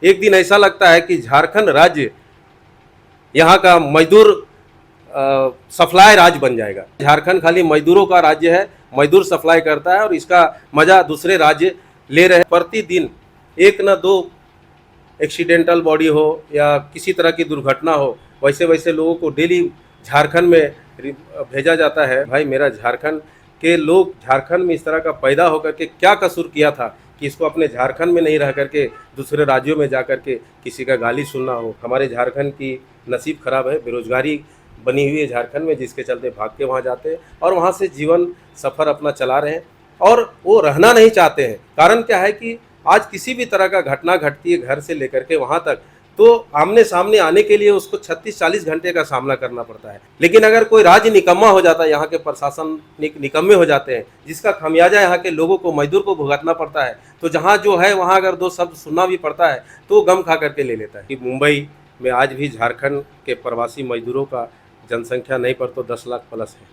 एक दिन ऐसा लगता है कि झारखंड राज्य यहाँ का मजदूर सप्लाई राज्य बन जाएगा। झारखंड खाली मजदूरों का राज्य है, मजदूर सप्लाई करता है और इसका मजा दूसरे राज्य ले रहे हैं। प्रतिदिन एक न दो एक्सीडेंटल बॉडी हो या किसी तरह की दुर्घटना हो, वैसे वैसे लोगों को डेली झारखंड में भेजा जाता है। भाई मेरा झारखंड के लोग झारखंड में इस तरह का पैदा होकर के क्या कसूर किया था कि इसको अपने झारखंड में नहीं रह करके दूसरे राज्यों में जा कर के किसी का गाली सुनना हो। हमारे झारखंड की नसीब खराब है, बेरोजगारी बनी हुई है झारखंड में, जिसके चलते भाग के वहाँ जाते हैं और वहाँ से जीवन सफ़र अपना चला रहे हैं और वो रहना नहीं चाहते हैं। कारण क्या है कि आज किसी भी तरह का घटना घटती है घर से लेकर के वहाँ तक, तो आमने सामने आने के लिए उसको 36-40 घंटे का सामना करना पड़ता है। लेकिन अगर कोई राज्य निकम्मा हो जाता है, यहाँ के प्रशासन निकम्मे हो जाते हैं, जिसका खमियाजा यहाँ के लोगों को, मजदूर को भुगतना पड़ता है, तो जहाँ जो है वहाँ अगर दो शब्द सुनना भी पड़ता है तो गम खा करके ले लेता है। कि मुंबई में आज भी झारखंड के प्रवासी मजदूरों का जनसंख्या नहीं पर तो 10 लाख प्लस है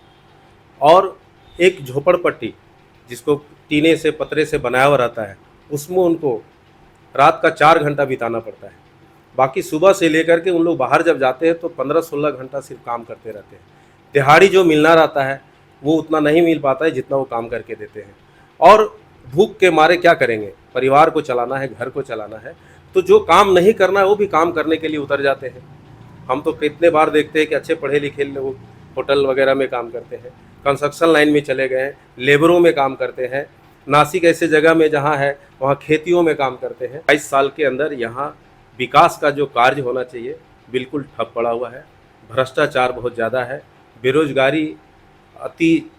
और एक झोपड़पट्टी जिसको टीने से पतरे से बनाया हुआ रहता है, उसमें उनको रात का 4 घंटा बिताना पड़ता है। बाकी सुबह से लेकर के उन लोग बाहर जब जाते हैं तो 15-16 घंटा सिर्फ काम करते रहते हैं। दिहाड़ी जो मिलना रहता है वो उतना नहीं मिल पाता है जितना वो काम करके देते हैं और भूख के मारे क्या करेंगे, परिवार को चलाना है, घर को चलाना है, तो जो काम नहीं करना है वो भी काम करने के लिए उतर जाते हैं। हम तो कितने बार देखते हैं कि अच्छे पढ़े लिखे लोग होटल वगैरह में काम करते हैं, कंस्ट्रक्शन लाइन में चले गए हैं, लेबरों में काम करते हैं, नासिक ऐसे जगह में जहाँ है वहाँ खेतियों में काम करते हैं। 22 साल के अंदर यहाँ विकास का जो कार्य होना चाहिए बिल्कुल ठप पड़ा हुआ है। भ्रष्टाचार बहुत ज़्यादा है, बेरोजगारी अति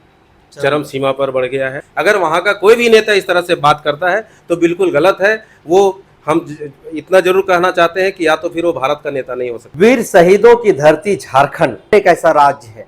चरम सीमा पर बढ़ गया है। अगर वहाँ का कोई भी नेता इस तरह से बात करता है तो बिल्कुल गलत है। वो हम इतना जरूर कहना चाहते हैं कि या तो फिर वो भारत का नेता नहीं हो सकता। वीर शहीदों की धरती झारखंड एक ऐसा राज्य है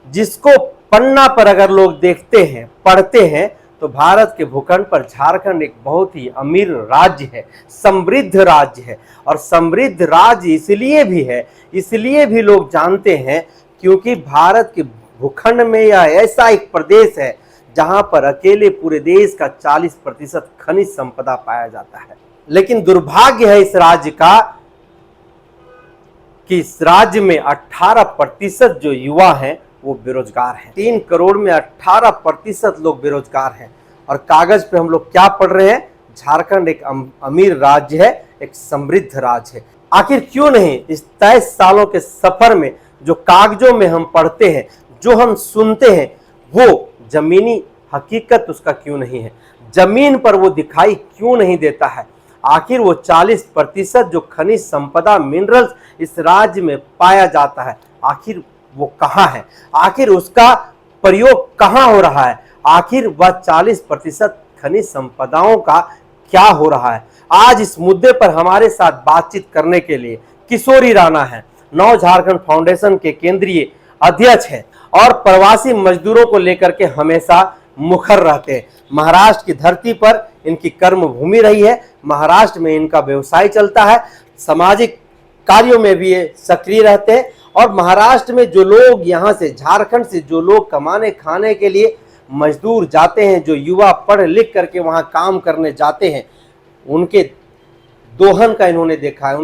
जिसको पन्ना पर अगर लोग देखते हैं, पढ़ते हैं, तो भारत के भूखंड पर झारखंड एक बहुत ही अमीर राज्य है, समृद्ध राज्य है। और समृद्ध राज्य इसलिए भी है, इसलिए भी लोग जानते हैं क्योंकि भारत के भूखंड में यह ऐसा एक प्रदेश है जहां पर अकेले पूरे देश का 40% खनिज संपदा पाया जाता है। लेकिन दुर्भाग्य है इस राज्य का कि इस राज्य में 18% जो युवा हैं वो बेरोजगार हैं। 3 करोड़ में 18% लोग बेरोजगार हैं और कागज पे हम लोग क्या पढ़ रहे हैं, झारखंड एक अमीर राज्य है, एक समृद्ध राज्य है। आखिर क्यों नहीं इस 23 सालों के सफर में जो कागजों में हम पढ़ते हैं, जो हम सुनते हैं, वो जमीनी हकीकत उसका क्यों नहीं है, जमीन पर वो दिखाई क्यों नहीं देता है। आखिर वो 40% जो खनिज संपदा मिनरल्स इस राज्य में पाया जाता है, आखिर वो कहाँ है, आखिर उसका प्रयोग कहाँ हो रहा है, आखिर वह 40% खनिज संपदाओं का क्या हो रहा है। आज इस मुद्दे पर हमारे साथ बातचीत करने के लिए किशोरी राणा है, नव झारखंड फाउंडेशन के केंद्रीय अध्यक्ष हैं और प्रवासी मजदूरों को लेकर के हमेशा मुखर रहते हैं। महाराष्ट्र की धरती पर इनकी कर्म भूमि रही है, महाराष्ट्र में इनका व्यवसाय चलता है, सामाजिक कार्यों में भी ये सक्रिय रहते हैं और महाराष्ट्र में जो लोग यहाँ से, झारखंड से जो लोग कमाने खाने के लिए मजदूर जाते हैं, जो युवा पढ़ लिख करके वहाँ काम करने जाते हैं, उनके दोहन का इन्होंने देखा है,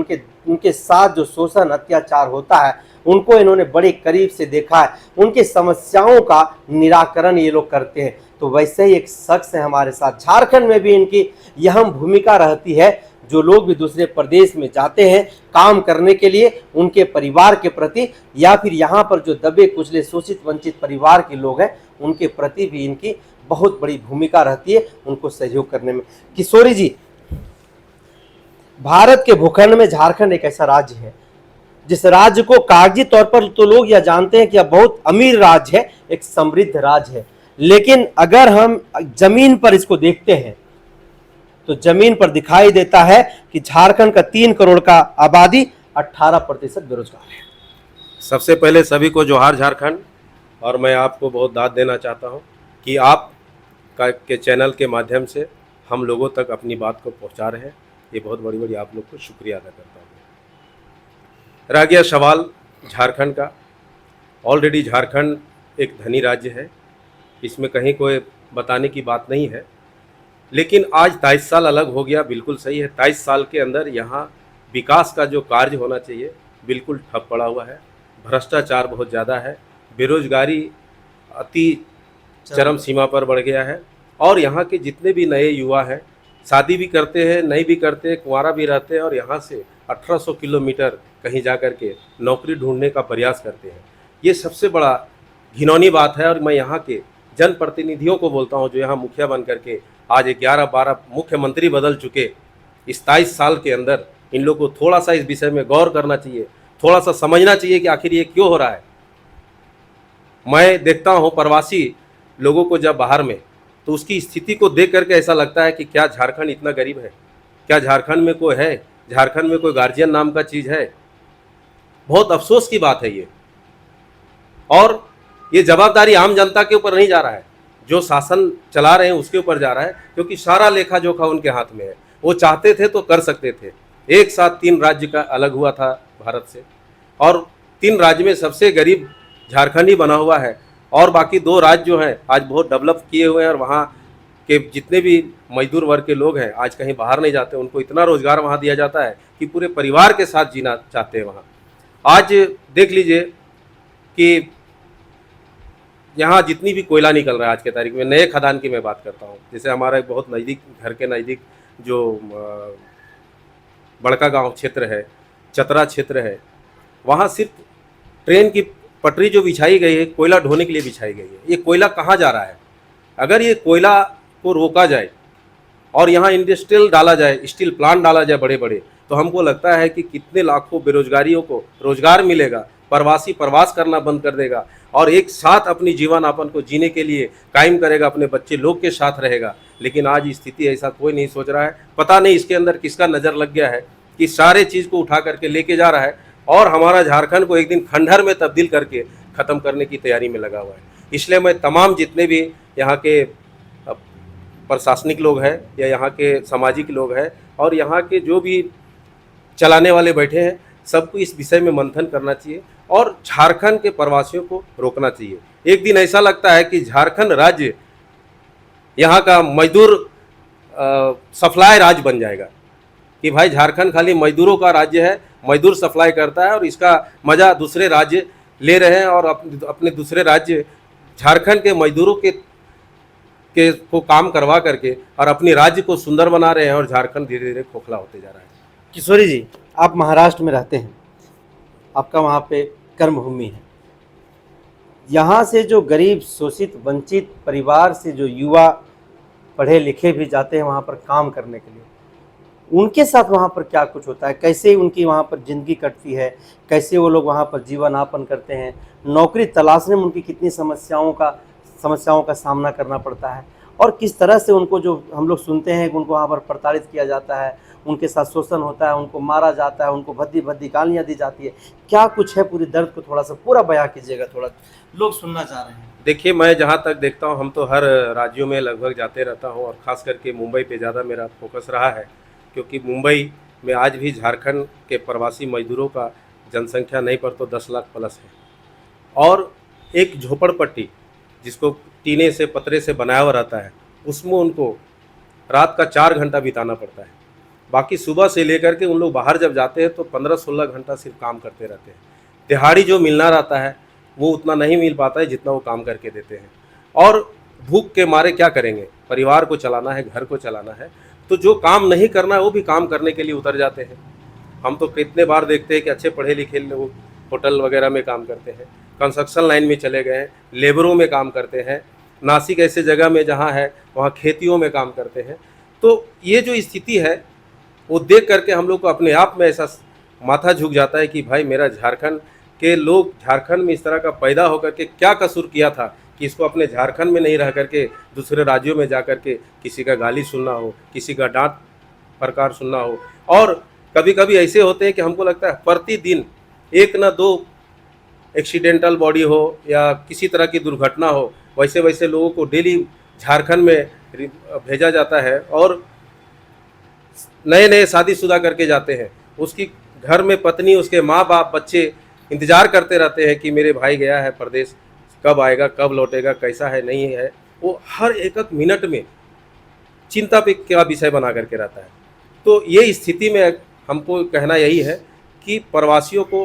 उनके साथ जो शोषण अत्याचार होता है उनको इन्होंने बड़े करीब से देखा है, उनकी समस्याओं का निराकरण ये लोग करते हैं। तो वैसे ही एक शख्स है हमारे साथ, झारखंड में भी इनकी अहम भूमिका रहती है। जो लोग भी दूसरे प्रदेश में जाते हैं काम करने के लिए, उनके परिवार के प्रति या फिर यहाँ पर जो दबे कुचले शोषित वंचित परिवार के लोग हैं उनके प्रति भी इनकी बहुत बड़ी भूमिका रहती है, उनको सहयोग करने में। किशोरी जी, भारत के भूखंड में झारखंड एक ऐसा राज्य है जिस राज्य को कागजी तौर पर तो लोग यह जानते हैं कि यह बहुत अमीर राज्य है, एक समृद्ध राज्य है, लेकिन अगर हम जमीन पर इसको देखते हैं तो जमीन पर दिखाई देता है कि झारखंड का 3 करोड़ का आबादी 18% बेरोजगार है। सबसे पहले सभी को जोहार झारखंड, और मैं आपको बहुत दाद देना चाहता हूं कि आप के चैनल के माध्यम से हम लोगों तक अपनी बात को पहुंचा रहे हैं। ये बहुत बड़ी बड़ी आप लोग को शुक्रिया अदा करता हूँ। रह गया सवाल झारखंड का, ऑलरेडी झारखंड एक धनी राज्य है, इसमें कहीं कोई बताने की बात नहीं है। लेकिन आज 23 साल अलग हो गया, बिल्कुल सही है। 23 साल के अंदर यहाँ विकास का जो कार्य होना चाहिए बिल्कुल ठप पड़ा हुआ है। भ्रष्टाचार बहुत ज़्यादा है, बेरोजगारी अति चरम सीमा पर बढ़ गया है। और यहाँ के जितने भी नए युवा हैं, शादी भी करते हैं, नहीं भी करते, कुंवारा भी रहते हैं और यहाँ से 1800 किलोमीटर कहीं जा कर के नौकरी ढूंढने का प्रयास करते हैं। ये सबसे बड़ा घिनौनी बात है। और मैं यहाँ के जनप्रतिनिधियों को बोलता हूँ, जो यहाँ मुखिया बन करके आज 11-12 मुख्यमंत्री बदल चुके, इस 23 साल के अंदर इन लोगों को थोड़ा सा इस विषय में गौर करना चाहिए, थोड़ा सा समझना चाहिए कि आखिर ये क्यों हो रहा है। मैं देखता हूँ प्रवासी लोगों को जब बाहर में, तो उसकी स्थिति को देख करके ऐसा लगता है कि क्या झारखंड इतना गरीब है, क्या झारखंड में कोई है, झारखंड में कोई गार्जियन नाम का चीज़ है। बहुत अफसोस की बात है ये। और ये जवाबदारी आम जनता के ऊपर नहीं जा रहा है, जो शासन चला रहे हैं उसके ऊपर जा रहा है, क्योंकि सारा लेखा जोखा उनके हाथ में है। वो चाहते थे तो कर सकते थे। एक साथ 3 राज्य का अलग हुआ था भारत से, और 3 राज्य में सबसे गरीब झारखंड ही बना हुआ है। और बाकी 2 राज्य जो हैं आज बहुत डेवलप किए हुए हैं, और वहाँ के जितने भी मजदूर वर्ग के लोग हैं आज कहीं बाहर नहीं जाते, उनको इतना रोजगार वहाँ दिया जाता है कि पूरे परिवार के साथ जीना चाहते हैं वहाँ। आज देख लीजिए कि यहाँ जितनी भी कोयला निकल रहा है आज के तारीख में, नए खदान की मैं बात करता हूँ, जैसे हमारा एक बहुत नज़दीक, घर के नज़दीक जो बड़का गांव क्षेत्र है, चतरा क्षेत्र है, वहाँ सिर्फ ट्रेन की पटरी जो बिछाई गई है कोयला ढोने के लिए बिछाई गई है। ये कोयला कहाँ जा रहा है? अगर ये कोयला को रोका जाए और यहाँ इंडस्ट्रियल डाला जाए, स्टील प्लांट डाला जाए बड़े बड़े, तो हमको लगता है कि कितने लाखों बेरोजगारियों को रोजगार मिलेगा, प्रवासी प्रवास करना बंद कर देगा और एक साथ अपनी जीवन यापन को जीने के लिए कायम करेगा, अपने बच्चे लोग के साथ रहेगा। लेकिन आज स्थिति ऐसा कोई नहीं सोच रहा है। पता नहीं इसके अंदर किसका नज़र लग गया है कि सारे चीज़ को उठा करके लेके जा रहा है और हमारा झारखंड को एक दिन खंडहर में तब्दील करके ख़त्म करने की तैयारी में लगा हुआ है। इसलिए मैं तमाम जितने भी यहाँ के प्रशासनिक लोग हैं या यहाँ के सामाजिक लोग हैं और यहाँ के जो भी चलाने वाले बैठे हैं, सबको इस विषय में मंथन करना चाहिए और झारखंड के प्रवासियों को रोकना चाहिए। एक दिन ऐसा लगता है कि झारखंड राज्य यहाँ का मजदूर सप्लाई राज्य बन जाएगा, कि भाई झारखंड खाली मजदूरों का राज्य है, मजदूर सप्लाई करता है और इसका मज़ा दूसरे राज्य ले रहे हैं और अपने दूसरे राज्य झारखंड के मजदूरों के को काम करवा करके और अपने राज्य को सुंदर बना रहे हैं और झारखंड धीरे धीरे खोखला होते जा रहा है। किशोरी जी, आप महाराष्ट्र में रहते हैं, आपका वहाँ पे कर्मभूमि है। यहाँ से जो गरीब, शोषित, वंचित परिवार से जो युवा पढ़े लिखे भी जाते हैं वहाँ पर काम करने के लिए, उनके साथ वहाँ पर क्या कुछ होता है? कैसे उनकी वहाँ पर ज़िंदगी कटती है? कैसे वो लोग वहाँ पर जीवन यापन करते हैं? नौकरी तलाशने में उनकी कितनी समस्याओं का सामना करना पड़ता है? और किस तरह से उनको, जो हम लोग सुनते हैं कि उनको वहाँ पर प्रताड़ित किया जाता है, उनके साथ शोषण होता है, उनको मारा जाता है, उनको भद्दी भद्दी गालियाँ दी जाती है, क्या कुछ है? पूरी दर्द को थोड़ा सा पूरा बयां कीजिएगा, थोड़ा लोग सुनना चाह रहे हैं। देखिए, मैं जहाँ तक देखता हूँ, हम तो हर राज्यों में लगभग जाते रहता हूँ और ख़ास करके मुंबई पे ज़्यादा मेरा फोकस रहा है, क्योंकि मुंबई में आज भी झारखंड के प्रवासी मजदूरों का जनसंख्या नहीं पर तो 10 लाख प्लस है। और एक झोपड़पट्टी जिसको टीने से पतरे से बनाया हुआ रहता है, उसमें उनको रात का 4 घंटा बिताना पड़ता है। बाकी सुबह से लेकर के उन लोग बाहर जब जाते हैं तो 15-16 घंटा सिर्फ काम करते रहते हैं। दिहाड़ी जो मिलना रहता है वो उतना नहीं मिल पाता है जितना वो काम करके देते हैं। और भूख के मारे क्या करेंगे, परिवार को चलाना है, घर को चलाना है, तो जो काम नहीं करना है वो भी काम करने के लिए उतर जाते हैं। हम तो कितने बार देखते हैं कि अच्छे पढ़े लिखे लोग होटल वगैरह में काम करते हैं, कंस्ट्रक्शन लाइन में चले गए हैं, लेबरों में काम करते हैं, नासिक ऐसे जगह में जहाँ है वहाँ खेतियों में काम करते हैं। तो ये जो स्थिति है वो देख करके हम लोग को अपने आप में ऐसा माथा झुक जाता है कि भाई मेरा झारखंड के लोग झारखंड में इस तरह का पैदा होकर के क्या कसूर किया था कि इसको अपने झारखंड में नहीं रह करके दूसरे राज्यों में जा कर के किसी का गाली सुनना हो, किसी का डांट फटकार सुनना हो। और कभी कभी ऐसे होते हैं कि हमको लगता है प्रतिदिन 1 न 2 एक्सीडेंटल बॉडी हो या किसी तरह की दुर्घटना हो, वैसे वैसे लोगों को डेली झारखंड में भेजा जाता है और नए नए शादीशुदा करके जाते हैं। उसकी घर में पत्नी, उसके माँ बाप, बच्चे इंतज़ार करते रहते हैं कि मेरे भाई गया है परदेश, कब आएगा, कब लौटेगा, कैसा है, नहीं है। वो हर एक मिनट में चिंता पे क्या विषय बना करके रहता है। तो ये स्थिति में हमको कहना यही है कि प्रवासियों को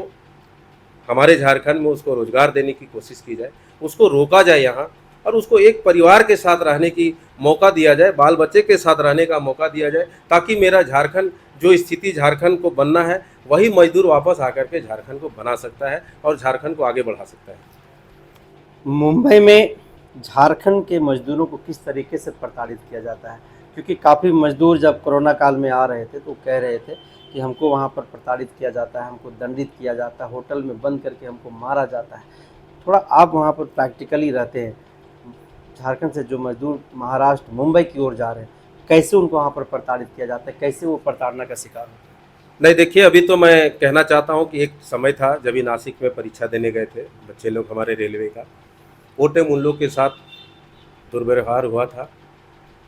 हमारे झारखंड में उसको रोजगार देने की कोशिश की जाए, उसको रोका जाए यहाँ, और उसको एक परिवार के साथ रहने की मौका दिया जाए, बाल बच्चे के साथ रहने का मौका दिया जाए, ताकि मेरा झारखंड, जो स्थिति झारखंड को बनना है, वही मजदूर वापस आकर के झारखंड को बना सकता है और झारखंड को आगे बढ़ा सकता है। मुंबई में झारखंड के मजदूरों को किस तरीके से प्रताड़ित किया जाता है? क्योंकि काफ़ी मजदूर जब कोरोना काल में आ रहे थे तो कह रहे थे कि हमको वहाँ पर प्रताड़ित किया जाता है, हमको दंडित किया जाता है, होटल में बंद करके हमको मारा जाता है। थोड़ा आप वहाँ पर प्रैक्टिकली रहते हैं, झारखंड से जो मजदूर महाराष्ट्र मुंबई की ओर जा रहे हैं, कैसे उनको वहाँ पर प्रताड़ित किया जाता है, कैसे वो प्रताड़ना का शिकार होते हैं? नहीं, देखिए, अभी तो मैं कहना चाहता हूँ कि एक समय था जब ये नासिक में परीक्षा देने गए थे बच्चे लोग हमारे रेलवे का, वो टाइम उन लोग के साथ दुर्व्यवहार हुआ था।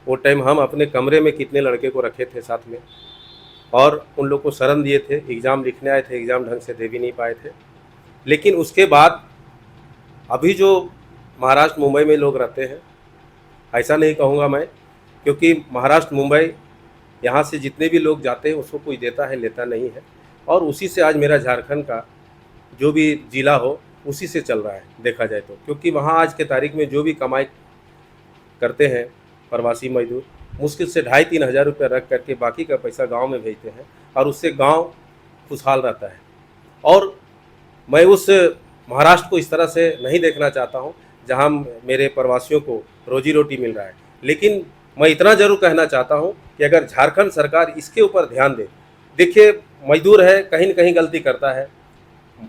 वो टाइम हम अपने कमरे में कितने लड़के को रखे थे साथ में, और उन लोग को शरण दिए थे, एग्ज़ाम लिखने आए थे, एग्ज़ाम ढंग से दे भी नहीं पाए थे। लेकिन उसके बाद अभी जो महाराष्ट्र मुंबई में लोग रहते हैं, ऐसा नहीं कहूँगा मैं, क्योंकि महाराष्ट्र मुंबई यहाँ से जितने भी लोग जाते हैं उसको कोई देता है, लेता नहीं है, और उसी से आज मेरा झारखंड का जो भी ज़िला हो उसी से चल रहा है देखा जाए तो। क्योंकि वहाँ आज के तारीख में जो भी कमाई करते हैं प्रवासी मजदूर, मुश्किल से 2,500-3 हज़ार रुपये रख करके बाकी का पैसा गांव में भेजते हैं, और उससे गांव खुशहाल रहता है। और मैं उस महाराष्ट्र को इस तरह से नहीं देखना चाहता हूं जहां मेरे प्रवासियों को रोजी रोटी मिल रहा है। लेकिन मैं इतना ज़रूर कहना चाहता हूं कि अगर झारखंड सरकार इसके ऊपर ध्यान दे। देखिए, मजदूर है, कहीं न कहीं गलती करता है,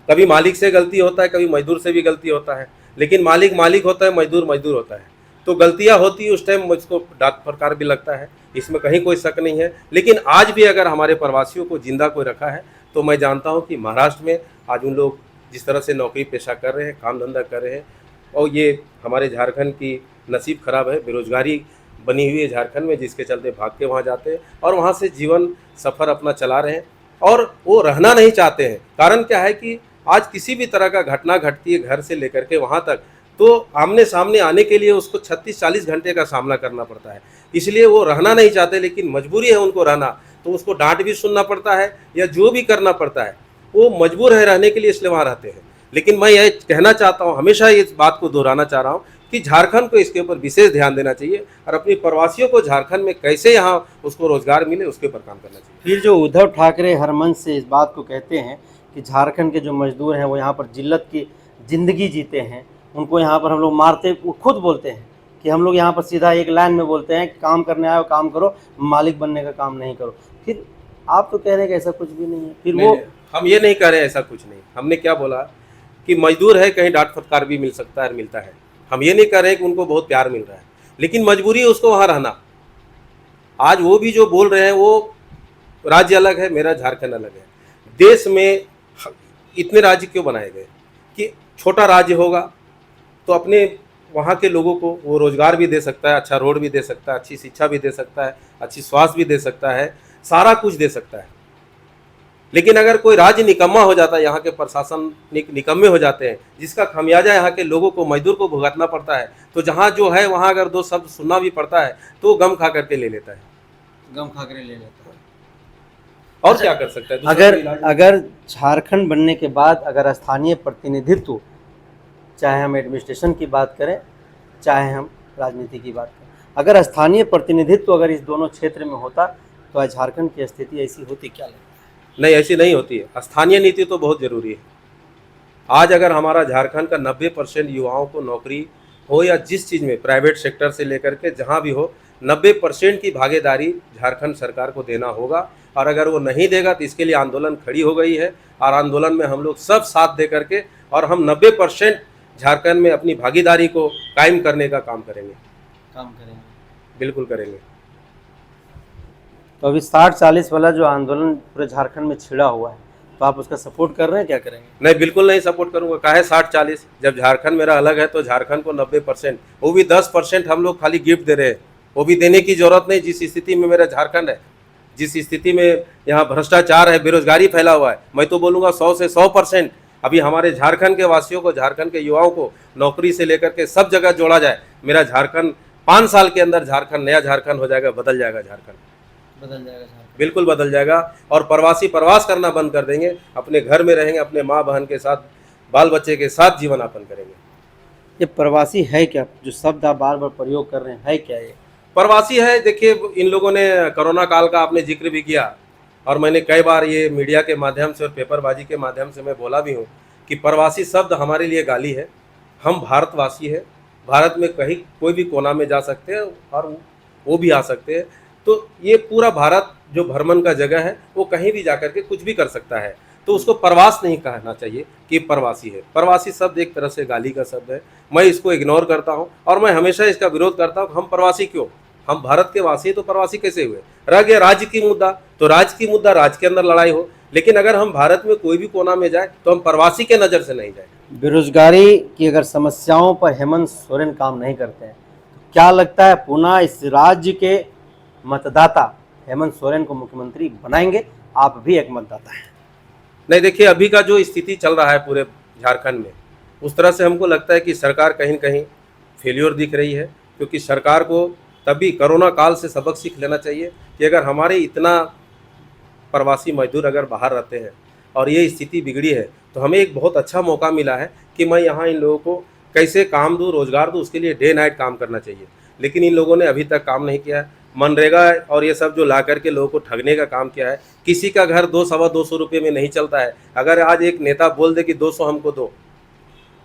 कभी मालिक से गलती होता है, कभी मजदूर से भी गलती होता है, लेकिन मालिक मालिक होता है, मजदूर मजदूर होता है। तो गलतियां होती है, उस टाइम मुझको डांट फटकार भी लगता है, इसमें कहीं कोई शक नहीं है। लेकिन आज भी अगर हमारे प्रवासियों को जिंदा कोई रखा है तो मैं जानता हूं कि महाराष्ट्र में आज उन लोग जिस तरह से नौकरी पेशा कर रहे हैं, काम धंधा कर रहे हैं, और ये हमारे झारखंड की नसीब खराब है, बेरोजगारी बनी हुई है झारखंड में, जिसके चलते भाग के वहाँ जाते हैं और वहाँ से जीवन सफ़र अपना चला रहे हैं, और वो रहना नहीं चाहते हैं। कारण क्या है कि आज किसी भी तरह का घटना घटती है घर से लेकर के वहाँ तक, तो आमने सामने आने के लिए उसको 36-40 घंटे का सामना करना पड़ता है। इसलिए वो रहना नहीं चाहते, लेकिन मजबूरी है उनको रहना, तो उसको डांट भी सुनना पड़ता है या जो भी करना पड़ता है, वो मजबूर है रहने के लिए, इसलिए वहाँ रहते हैं। लेकिन मैं ये कहना चाहता हूँ, हमेशा इस बात को दोहराना चाह रहा हूँ कि झारखंड को इसके ऊपर विशेष ध्यान देना चाहिए, और अपनी प्रवासियों को झारखंड में कैसे यहाँ उसको रोजगार मिले उसके ऊपर काम करना चाहिए। फिर जो उद्धव ठाकरे हर मंच से इस बात को कहते हैं कि झारखंड के जो मजदूर हैं वो यहाँ पर जिल्लत की ज़िंदगी जीते हैं, उनको यहाँ पर हम लोग मारते, वो खुद बोलते हैं कि हम लोग यहाँ पर सीधा एक लाइन में बोलते हैं कि काम करने आए हो काम करो, मालिक बनने का काम नहीं करो। फिर आप तो कह रहे हैं कि ऐसा कुछ भी नहीं है। फिर नहीं, वो हम ये नहीं कह रहे ऐसा कुछ नहीं। हमने क्या बोला कि मजदूर है, कहीं डांट फटकार भी मिल सकता है, मिलता है। हम ये नहीं कह रहे कि उनको बहुत प्यार मिल रहा है, लेकिन मजबूरी है उसको वहाँ रहना। आज वो भी जो बोल रहे हैं, वो राज्य अलग है, मेरा झारखंड अलग है। देश में इतने राज्य क्यों बनाए गए कि छोटा राज्य होगा तो अपने वहाँ के लोगों को वो रोजगार भी दे सकता है, अच्छा रोड भी दे सकता है, अच्छी शिक्षा भी दे सकता है, अच्छी स्वास्थ्य भी दे सकता है, सारा कुछ दे सकता है। लेकिन अगर कोई राज्य निकम्मा हो जाता है, यहाँ के प्रशासन निकम्मे हो जाते हैं, जिसका खमियाजा यहाँ के लोगों को, मजदूर को भुगतना पड़ता है, तो जहाँ जो है वहाँ अगर दो शब्द सुनना भी पड़ता है तो गम खा करके ले लेता है, गम खा कर ले लेता है। और क्या कर सकता है। दूसरा कोई इलाज अगर झारखंड बनने के बाद अगर स्थानीय प्रतिनिधित्व, चाहे हम एडमिनिस्ट्रेशन की बात करें चाहे हम राजनीति की बात करें, अगर स्थानीय प्रतिनिधित्व अगर इस दोनों क्षेत्र में होता तो आज झारखंड की स्थिति ऐसी होती, क्या लगता है? नहीं, ऐसी नहीं होती है। स्थानीय नीति तो बहुत ज़रूरी है। आज अगर हमारा झारखंड का 90% युवाओं को नौकरी हो या जिस चीज़ में, प्राइवेट सेक्टर से लेकर के जहाँ भी हो, 90% की भागीदारी झारखंड सरकार को देना होगा। और अगर वो नहीं देगा तो इसके लिए आंदोलन खड़ी हो गई है, और आंदोलन में हम लोग सब साथ दे करके और हम 90% झारखंड में अपनी भागीदारी को कायम करने का काम करेंगे। बिल्कुल करेंगे। तो अभी 60-40 वाला जो आंदोलन पूरे झारखंड में छिड़ा हुआ है, तो आप उसका सपोर्ट कर रहे हैं, क्या करेंगे? नहीं, बिल्कुल नहीं सपोर्ट करूंगा। काहे 60-40? जब झारखंड मेरा अलग है तो झारखंड को 90%, वो भी 10% हम लोग खाली गिफ्ट दे रहे हैं, वो भी देने की जरूरत नहीं। जिस स्थिति में मेरा झारखंड है, जिस स्थिति में यहाँ भ्रष्टाचार है, बेरोजगारी फैला हुआ है, मैं तो बोलूँगा 100 से 100% अभी हमारे झारखंड के वासियों को, झारखंड के युवाओं को नौकरी से लेकर के सब जगह जोड़ा जाए। मेरा झारखंड 5 साल के अंदर झारखंड नया झारखंड हो जाएगा, बदल जाएगा झारखंड, बदल जाएगा झारखंड। बिल्कुल बदल जाएगा। और प्रवासी प्रवास करना बंद कर देंगे, अपने घर में रहेंगे, अपने माँ बहन के साथ, बाल बच्चे के साथ जीवन यापन करेंगे। ये प्रवासी है क्या, जो शब्द आप बार बार प्रयोग कर रहे हैं, है क्या ये? प्रवासी है, देखिए इन लोगों ने कोरोना काल का आपने जिक्र भी किया, और मैंने कई बार ये मीडिया के माध्यम से और पेपरबाजी के माध्यम से मैं बोला भी हूँ कि प्रवासी शब्द हमारे लिए गाली है। हम भारतवासी है, भारत में कहीं कोई भी कोना में जा सकते हैं और वो भी आ सकते हैं। तो ये पूरा भारत जो भ्रमण का जगह है, वो कहीं भी जाकर के कुछ भी कर सकता है, तो उसको प्रवास नहीं कहना चाहिए कि प्रवासी है। प्रवासी शब्द एक तरह से गाली का शब्द है, मैं इसको इग्नोर करता हूँ और मैं हमेशा इसका विरोध करता हूँ। हम प्रवासी क्यों, हम भारत के वासी तो प्रवासी कैसे हुए? रह गया राज्य की मुद्दा, तो राज्य की मुद्दा राज्य के अंदर लड़ाई हो, लेकिन अगर हम भारत में कोई भी कोना में जाए तो हम प्रवासी के नज़र से नहीं जाए। बेरोजगारी की अगर समस्याओं पर हेमंत सोरेन काम नहीं करते हैं, तो क्या लगता है पुनः इस राज्य के मतदाता हेमंत सोरेन को मुख्यमंत्री बनाएंगे? आप भी एक मतदाता हैं। नहीं, देखिए अभी का जो स्थिति चल रहा है पूरे झारखंड में, उस तरह से हमको लगता है कि सरकार कहीं न कहीं फेल्योर दिख रही है, क्योंकि सरकार को तभी कोरोना काल से सबक सीख लेना चाहिए कि अगर हमारे इतना प्रवासी मजदूर अगर बाहर रहते हैं और ये स्थिति बिगड़ी है, तो हमें एक बहुत अच्छा मौका मिला है कि मैं यहाँ इन लोगों को कैसे काम दूँ, रोज़गार दूँ, उसके लिए डे नाइट काम करना चाहिए। लेकिन इन लोगों ने अभी तक काम नहीं किया है। मनरेगा और ये सब जो ला करके लोगों को ठगने का काम किया है। किसी का घर 200-225 रुपये में नहीं चलता है। अगर आज एक नेता बोल दे कि 200 हमको दो,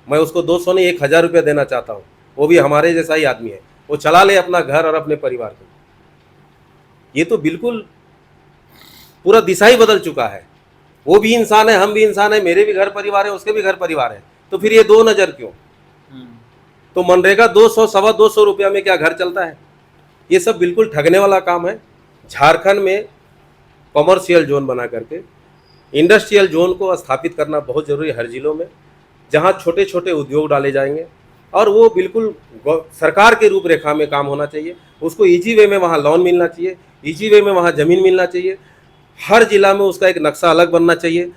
मैं उसको 200 नहीं 1000 रुपये देना चाहता हूँ, वो भी हमारे जैसा ही आदमी है, वो चला ले अपना घर और अपने परिवार को। ये तो बिल्कुल पूरा दिशा ही बदल चुका है। वो भी इंसान है, हम भी इंसान है, मेरे भी घर परिवार है, उसके भी घर परिवार है, तो फिर ये दो नज़र क्यों? तो मनरेगा 200-225 रुपया में क्या घर चलता है? ये सब बिल्कुल ठगने वाला काम है। झारखंड में कॉमर्शियल जोन बना करके इंडस्ट्रियल जोन को स्थापित करना बहुत ज़रूरी है हर जिलों में, जहाँ छोटे छोटे उद्योग डाले जाएंगे और वो बिल्कुल सरकार के रूपरेखा में काम होना चाहिए। उसको ईजी वे में वहाँ लोन मिलना चाहिए, ईजी वे में वहाँ ज़मीन मिलना चाहिए। हर जिला में उसका एक नक्शा अलग बनना चाहिए,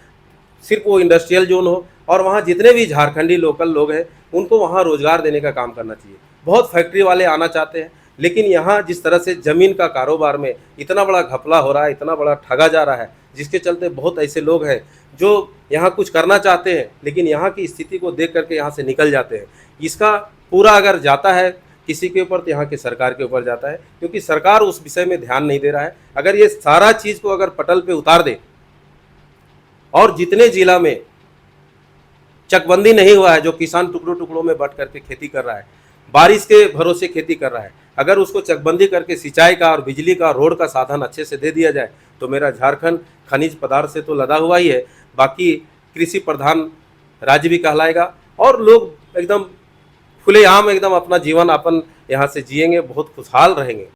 सिर्फ वो इंडस्ट्रियल जोन हो, और वहाँ जितने भी झारखंडी लोकल लोग हैं उनको वहाँ रोज़गार देने का काम करना चाहिए। बहुत फैक्ट्री वाले आना चाहते हैं, लेकिन यहाँ जिस तरह से ज़मीन का कारोबार में इतना बड़ा घपला हो रहा है, इतना बड़ा ठगा जा रहा है, जिसके चलते बहुत ऐसे लोग हैं जो यहाँ कुछ करना चाहते हैं लेकिन यहाँ की स्थिति को देख करके यहाँ से निकल जाते हैं। इसका पूरा अगर जाता है किसी के ऊपर तो यहाँ की सरकार के ऊपर जाता है, क्योंकि सरकार उस विषय में ध्यान नहीं दे रहा है। अगर ये सारा चीज़ को अगर पटल पे उतार दे और जितने जिला में चकबंदी नहीं हुआ है, जो किसान टुकड़ों टुकड़ों में बंट करके खेती कर रहा है, बारिश के भरोसे खेती कर रहा है, अगर उसको चकबंदी करके सिंचाई का और बिजली का रोड का साधन अच्छे से दे दिया जाए तो मेरा झारखंड खनिज पदार्थ से तो लदा हुआ ही है, बाकी कृषि प्रधान राज्य भी कहलाएगा और लोग एकदम खुलेआम एकदम अपना जीवन यापन यहाँ से जिएंगे, बहुत खुशहाल रहेंगे।